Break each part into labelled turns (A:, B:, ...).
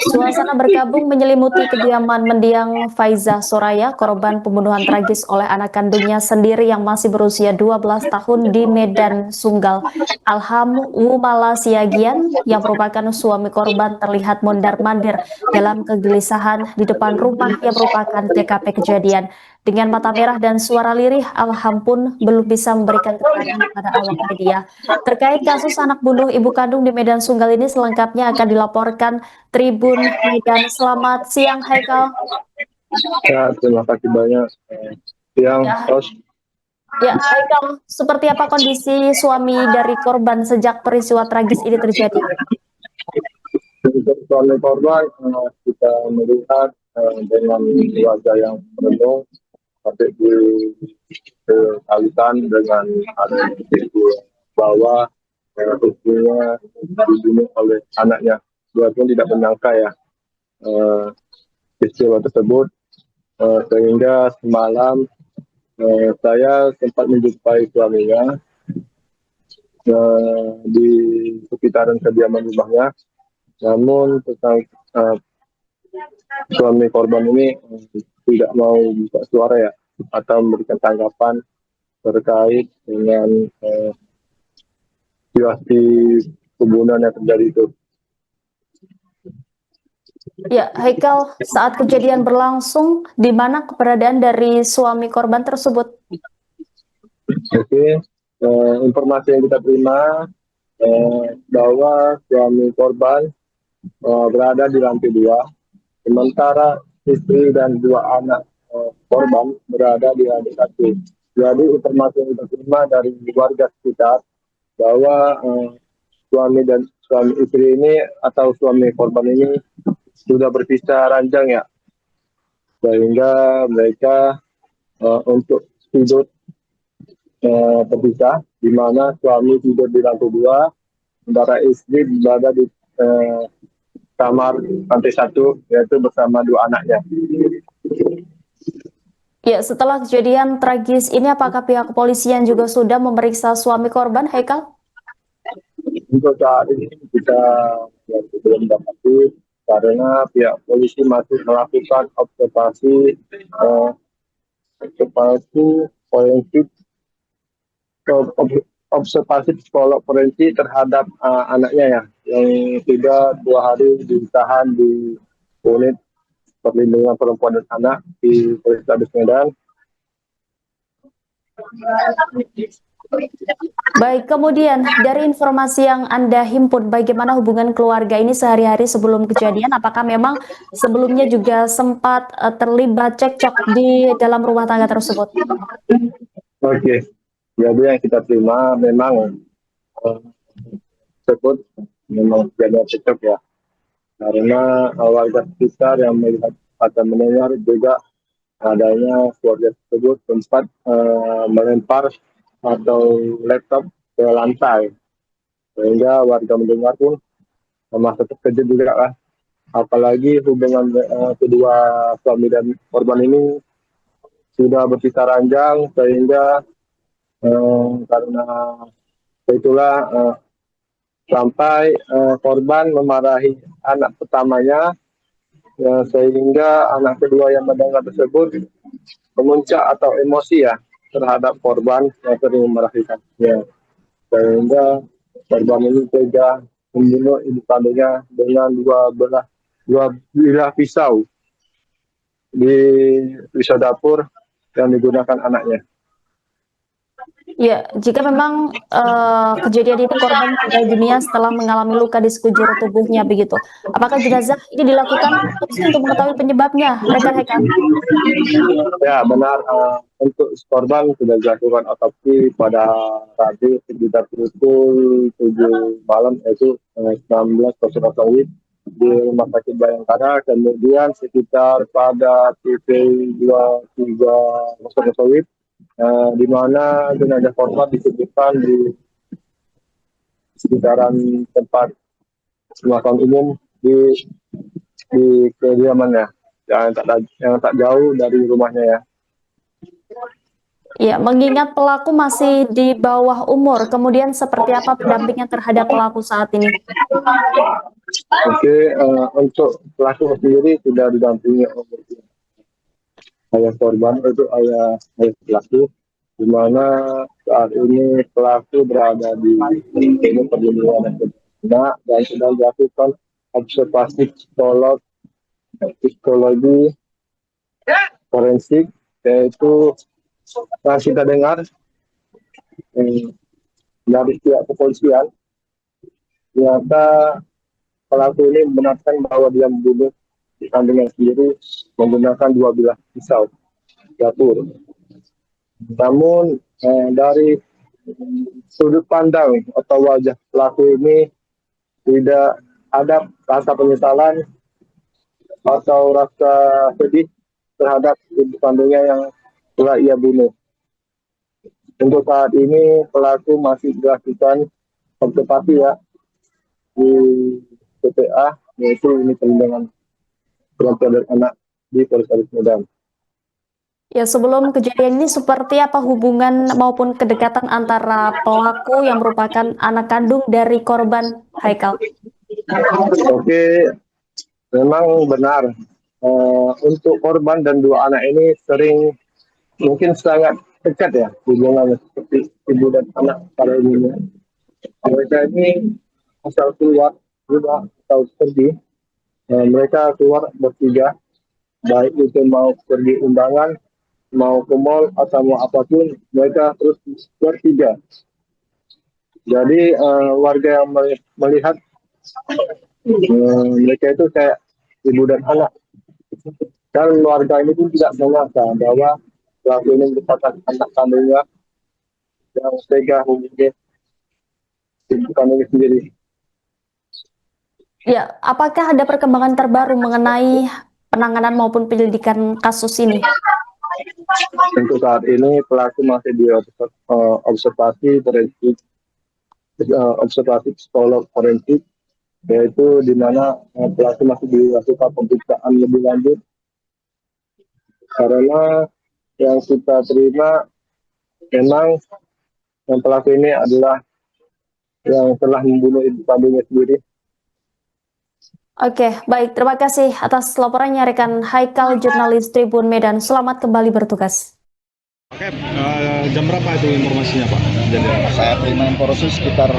A: Suasana berkabung menyelimuti kediaman mendiang Faiza Soraya, korban pembunuhan tragis oleh anak kandungnya sendiri yang masih berusia 12 tahun di Medan Sunggal. Alham Wumala Siagian, yang merupakan suami korban, terlihat mondar-mandir dalam kegelisahan di depan rumah yang merupakan TKP kejadian. Dengan mata merah dan suara lirih, Alham pun belum bisa memberikan keterangan kepada awak media. Terkait kasus anak bunuh ibu kandung di Medan Sunggal ini, selengkapnya akan dilaporkan Tribun Medan. Selamat siang, Haikal.
B: Ya, terima kasih banyak. Siang,
A: Ya,
B: Tos.
A: ya, Haikal, seperti apa kondisi suami dari korban sejak peristiwa tragis ini terjadi?
B: Untuk suami korban, kita melihat dengan wajah yang merenung, tapi dikalikan dengan ada di bawah, istrinya dibunuh oleh anaknya. Dia pun tidak menyangka ya peristiwa tersebut, sehingga semalam saya sempat menjumpai suaminya di sekitaran kediaman rumahnya. Namun tentang suami korban ini tidak mau buka suara ya, atau memberikan tanggapan terkait dengan situasi pembunuhan yang terjadi itu.
A: Ya, Haikal, saat kejadian berlangsung, di mana keberadaan dari suami korban tersebut?
B: Oke, informasi yang kita terima bahwa suami korban berada di lantai 2, sementara istri dan 2 anak korban berada di lantai 1. Jadi informasi yang kita terima dari warga sekitar bahwa suami istri ini atau suami korban ini sudah berpisah ranjang ya, sehingga mereka untuk tidur terpisah, di mana suami tidur di lantai 2, sementara istri berada di kamar lantai 1, yaitu bersama 2 anaknya.
A: Ya, setelah kejadian tragis ini, apakah pihak kepolisian juga sudah memeriksa suami korban, Haikal?
B: Untuk saat ini kita belum dapati, karena pihak polisi masih melakukan observasi forensik, observasi psikolog forensik terhadap anaknya ya, yang sudah 2 hari ditahan di unit perlindungan perempuan dan anak di Polrestabes Medan.
A: Baik, kemudian dari informasi yang Anda himpun, bagaimana hubungan keluarga ini sehari-hari sebelum kejadian? Apakah memang sebelumnya juga sempat terlibat cekcok di dalam rumah tangga tersebut?
B: Oke, jadi yang kita terima memang tersebut memang tidak cocok ya, karena warga sekitar yang melihat atau mendengar juga adanya keluarga tersebut sempat melempar atau laptop ke lantai, sehingga warga mendengar pun merasa terkejut juga lah. Apalagi hubungan kedua suami dan korban ini sudah berpisah ranjang, sehingga karena itulah sampai korban memarahi anak pertamanya, sehingga anak kedua yang mendengar tersebut memuncak atau emosi ya terhadap korban yang sering memarahikannya, sehingga korban ini tega membunuh ibu kandungnya dengan dua bilah pisau di pisau dapur yang digunakan anaknya.
A: Ya, jika memang kejadian ini korban meninggal dunia setelah mengalami luka di sekujur tubuhnya begitu, apakah jenazah ini dilakukan otopsi untuk mengetahui penyebabnya, rekan Haikal?
B: Ya benar, untuk korban sudah dilakukan otopsi pada Rabu sekitar pukul 7 malam, yaitu 19.00 WIB. di Rumah Sakit Bayangkara. Kemudian sekitar pada pukul 23.00 di mana jenazah korban ditemukan di sekitaran tempat pemakaman umum di kediamannya yang tak jauh dari rumahnya ya.
A: Ya, mengingat pelaku masih di bawah umur, kemudian seperti apa pendampingan terhadap pelaku saat ini?
B: Oke, untuk pelaku sendiri sudah didampingi oleh ayah korban, itu ayah pelaku, di mana saat ini pelaku berada di unit perlindungan anak dan sedang dilakukan observasi psikologi forensik, yaitu yang kita dengar dari pihak kepolisian, ternyata pelaku ini membenarkan bahwa dia membunuh kandungnya sendiri menggunakan 12 pisau dapur. Namun dari sudut pandang atau wajah pelaku ini tidak ada rasa penyesalan atau rasa sedih terhadap ibu kandungnya yang telah ia bunuh. Untuk saat ini pelaku masih dilakukan observasi ya di PPA, yaitu ini perlindungan perempuan dan anak di Polrestabes Medan.
A: Ya, sebelum kejadian ini seperti apa hubungan maupun kedekatan antara pelaku yang merupakan anak kandung dari korban, Haikal?
B: Oke, memang benar. Untuk korban dan dua anak ini sering mungkin sangat dekat ya hubungannya seperti ibu dan anak pada umumnya. Mereka ini asal keluar juga atau pergi, mereka keluar bertiga, baik itu mau pergi undangan, mau ke mall atau mau apapun, mereka terus bertiga. Jadi warga yang melihat mereka itu kayak ibu dan anak. Dan warga ini pun tidak menyangka bahwa pelaku ini merupakan anak kandungnya yang tega membunuh ibu kandungnya sendiri.
A: Ya, apakah ada perkembangan terbaru mengenai penanganan maupun penyelidikan kasus ini?
B: Untuk saat ini pelaku masih di observasi forensik, observasi psikolog forensik, yaitu di mana pelaku masih dilakukan pemeriksaan lebih lanjut karena yang kita terima memang yang pelaku ini adalah yang telah membunuh ibu kandungnya sendiri.
A: Oke, baik. Terima kasih atas laporannya rekan Haikal, jurnalis Tribun Medan. Selamat kembali bertugas.
C: Oke, jam berapa itu informasinya Pak? Jadi,
D: saya terima informasi sekitar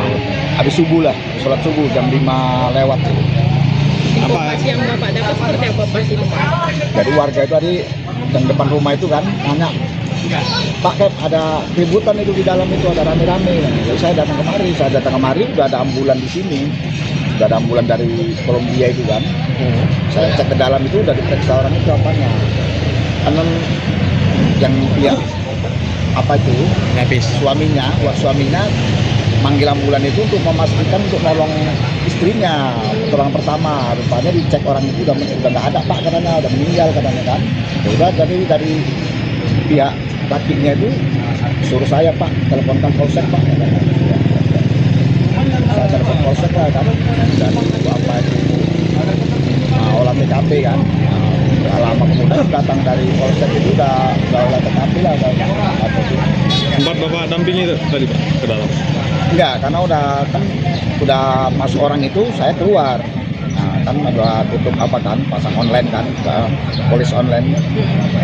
D: habis subuh lah, sholat subuh jam 5 lewat.
E: Informasi yang Bapak dapat seperti apa Pak itu Pak?
D: Jadi warga itu tadi yang depan rumah itu kan nanya, Pak Kep ada keributan itu di dalam itu ada rame-rame. Jadi saya datang kemari, udah ada ambulan di sini, udah ada ambulan dari Kolombia itu kan. Saya cek ke dalam itu udah diperiksa orang itu apanya. Karena yang pihak apa itu suaminya manggil ambulan itu untuk memastikan untuk nolong istrinya, orang pertama. Rupanya dicek orang itu udah nggak ada Pak katanya, udah meninggal katanya kan. Ya udah dari pihak lakinya itu suruh saya Pak teleponkan polsek Pak. Saya telepon polsek lah kan, dan itu apa itu olah TKP kan. Lama kemudian datang dari polsek itu udah olah TKP lah.
C: sempat Bapak dampingi itu tadi Pak ke dalam?
D: Enggak, karena udah masuk orang itu saya keluar. Nah, kan udah tutup apa kan, pasang online kan, polis online.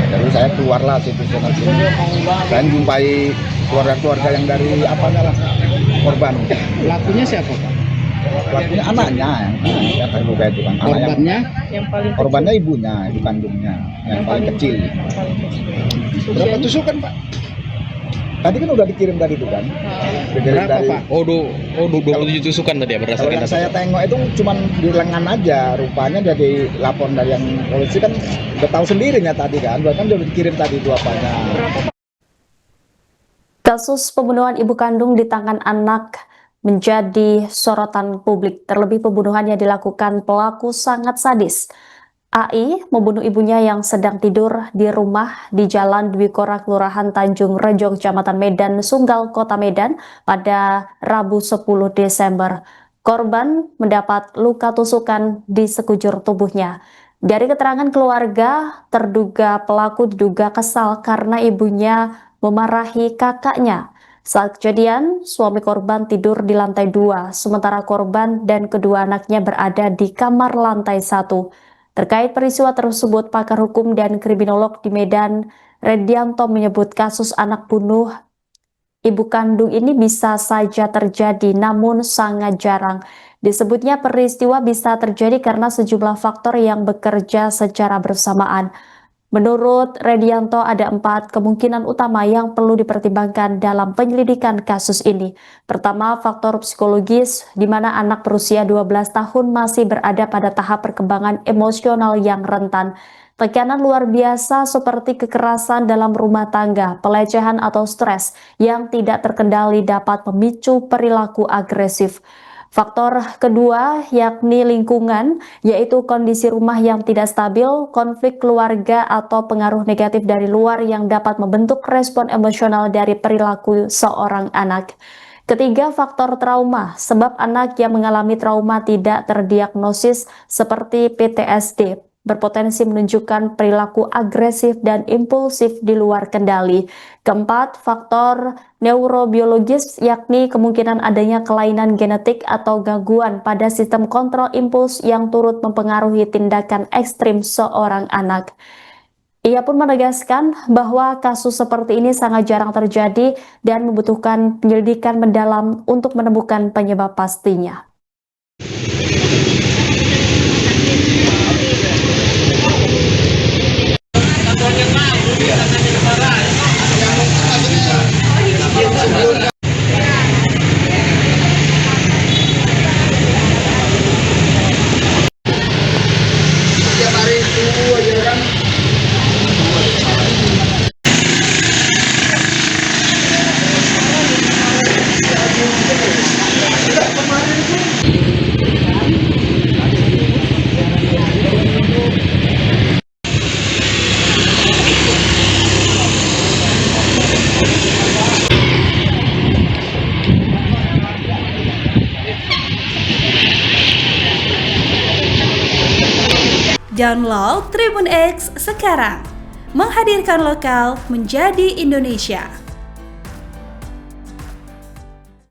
D: Jadi saya keluarlah situ sana sini. Saya jumpai keluarga-keluarga yang dari apanya lah korban.
F: Pelakunya siapa Pak?
D: Pelakunya anaknya yang terduga itu kan.
F: Korbannya?
D: Korbannya ibunya, ibu kandungnya yang paling kecil.
F: Berapa tusukan Pak?
D: Tadi kan udah dikirim tadi itu kan.
F: Berapa Pak?
C: Oh, 27 tusukan tadi ya
D: Kalau
C: berdasarkan
D: yang saya tengok itu cuman di lengan aja, rupanya dari lapor dari yang polisi kan udah tahu sendirinya tadi kan, udah dikirim tadi itu apanya.
A: Kasus pembunuhan ibu kandung di tangan anak menjadi sorotan publik. Terlebih pembunuhan yang dilakukan pelaku sangat sadis. AI membunuh ibunya yang sedang tidur di rumah di Jalan Dwi Kora, Kelurahan Tanjung Rejo, Kecamatan Medan Sunggal, Kota Medan pada Rabu 10 Desember. Korban mendapat luka tusukan di sekujur tubuhnya. Dari keterangan keluarga, terduga pelaku diduga kesal karena ibunya memarahi kakaknya. Saat kejadian, suami korban tidur di lantai 2, sementara korban dan kedua anaknya berada di kamar lantai 1. Terkait peristiwa tersebut, pakar hukum dan kriminolog di Medan, Redianto, menyebut kasus anak bunuh ibu kandung ini bisa saja terjadi, namun sangat jarang. Disebutnya peristiwa bisa terjadi karena sejumlah faktor yang bekerja secara bersamaan. Menurut Redianto, ada 4 kemungkinan utama yang perlu dipertimbangkan dalam penyelidikan kasus ini. Pertama, faktor psikologis, di mana anak berusia 12 tahun masih berada pada tahap perkembangan emosional yang rentan. Tekanan luar biasa seperti kekerasan dalam rumah tangga, pelecehan atau stres yang tidak terkendali dapat memicu perilaku agresif. Faktor kedua yakni lingkungan, yaitu kondisi rumah yang tidak stabil, konflik keluarga, atau pengaruh negatif dari luar yang dapat membentuk respon emosional dari perilaku seorang anak. Ketiga, faktor trauma, sebab anak yang mengalami trauma tidak terdiagnosis seperti PTSD berpotensi menunjukkan perilaku agresif dan impulsif di luar kendali. Keempat, faktor neurobiologis, yakni kemungkinan adanya kelainan genetik atau gangguan pada sistem kontrol impuls yang turut mempengaruhi tindakan ekstrim seorang anak. Ia pun menegaskan bahwa kasus seperti ini sangat jarang terjadi dan membutuhkan penyelidikan mendalam untuk menemukan penyebab pastinya.
G: Download Tribun X sekarang, menghadirkan lokal menjadi Indonesia.